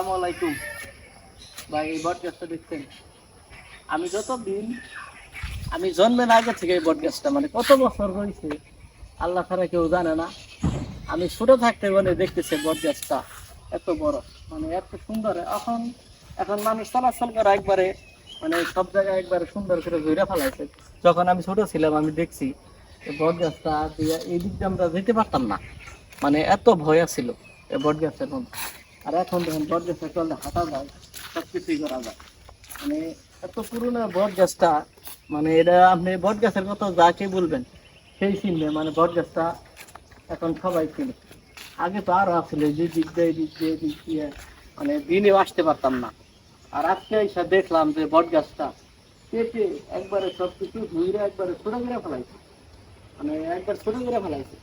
আসসালামু আলাইকুম ভাই। এই বটগাছটা দেখছেন? আমি যতদিন আমি জন্মের আগে থেকে এই বটগাছটা মানে কত বছর হয়েছে আল্লাহ ছাড়া কেউ জানে না। আমি ছোট থাকতে মানে দেখতেছি বটগাছটা এত বড়, মানে এত সুন্দর। এখন এখন মানুষ চলাচল করে একবারে, মানে সব জায়গায় একবারে সুন্দর করে ঘুরে ফেলাইছে। যখন আমি ছোট ছিলাম আমি দেখছি এই বটগাছটা দিয়ে এই দিক দিয়ে আমরা যেতে পারতাম না, মানে এত ভয় ছিল এই বটগাছের মধ্যে। আর এখন দেখেন বটগাছে চললে হাঁটা যায়, সব কিছুই করা যায়। মানে এত পুরোনো বট গাছটা, মানে এটা আপনি বট গাছের কথা যাকে বলবেন সেই চিনবে। মানে বট গাছটা এখন সবাই চিনে। আগে তো আরো আসলে যে দিক দিয়ে এই দিক দিয়ে এই দিক দিয়ে মানে দিনেও আসতে পারতাম না। আর আজকে এসে দেখলাম যে বট গাছটা কেটে একবারে সব কিছু ধুইরে একবারে ছোট করে ফেলাইছে, মানে একবার ছোট করে ফেলাইছে।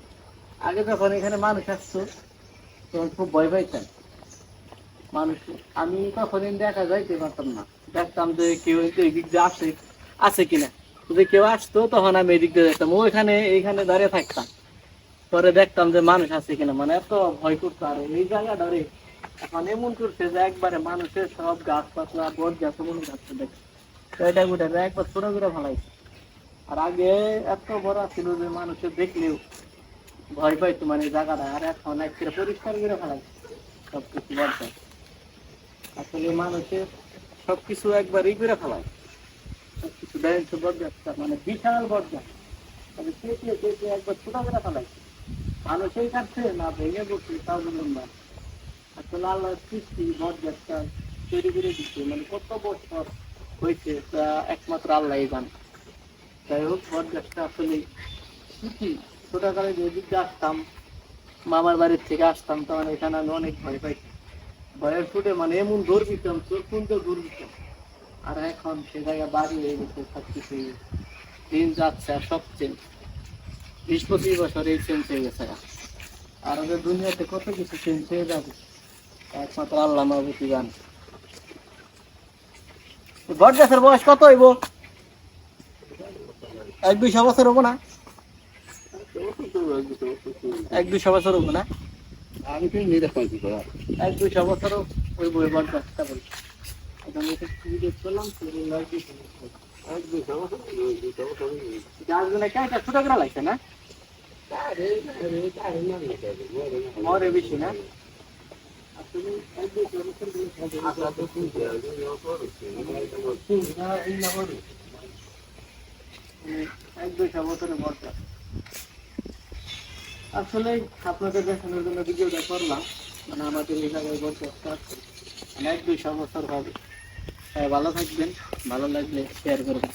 আগে যখন এখানে মানুষ আসতো তখন খুব ভয় পাইতেন মানুষ। আমি তখন দেখা যাইতে পারতাম না, দেখতাম যে কেউ এই দিক দিয়ে আসে আছে কিনা। যদি কেউ আসতো তখন আমি এদিক দিয়ে যেতাম, ওইখানে এইখানে দাঁড়িয়ে থাকতাম। পরে দেখতাম যে মানুষ আছে কিনা, মানে এত ভয় করতো। আর এই জায়গা ধরে এখন এমন করছে যে একবারে মানুষের সব গাছ পাতলা বট গাছ এমন গাছটা দেখে এটা গুটা একবার ছোট করে ফেলাইছে। আর আগে এত বড় ছিল যে মানুষের দেখলেও ভয় পাইতো মানে এই জায়গাটা। আর এখন একেবারে পরিষ্কার করে ফেলাইছে সবকিছু বট গাছ। আসলে মানুষের সবকিছু একবার ই করে ফেলায়, সবকিছু দেয় বটগাছটা মানে বিশাল বটগাছ, মানে কেটে কেটে একবার ছোট করে ফেলাইছে। মানুষই কাটছে না ভেঙে পড়ছে তাও বলুন না। আসলে আল্লাহ সৃষ্টি বটগাছটা তৈরি করে দিচ্ছে, মানে কত বছর হয়েছে তা একমাত্র আল্লাহ জানে। যাই হোক বটগাছটা আসলে সৃষ্টি। ছোটকালে যেদিকে আসতাম, মামার বাড়ির থেকে আসতাম, তখন এখানে আমি অনেক ভয় পাইতাম। ভয়ের ফুটে মানে এমন দৌড় দিতাম, চোখ খুলতে দৌড় দিতাম। আর এখন সে জায়গায় বাড়ি হয়ে গেছে, সবকিছু দিন যাচ্ছে আর সব চেঞ্জ। 20-25 বছর এই চেঞ্জ হয়ে গেছে। আর ওদের দুনিয়াতে কত কিছু চেঞ্জ হয়ে যাবে একমাত্র আল্লাহ মাহবুবই জানে। বট গাছের বয়স কত হইব? 1-200 বছর হবো না? 1-200 বছর হবো না? আমি তো নিরে পাইছি 1-200 বছর ওই বই বট গাছটা বলি। গাছগুলো কেটে ছোট করে লাগছে না? মরে বেশি না? আসলে 1-200 বছরের বর্ষা। আসলে আপনাদের দেখানোর জন্য ভিডিওটা করলাম, মানে আমাদের এই জায়গায় বর্ষা মানে 1-200 বছর হবে। ভালো থাকবেন, ভালো লাগলে শেয়ার করবেন।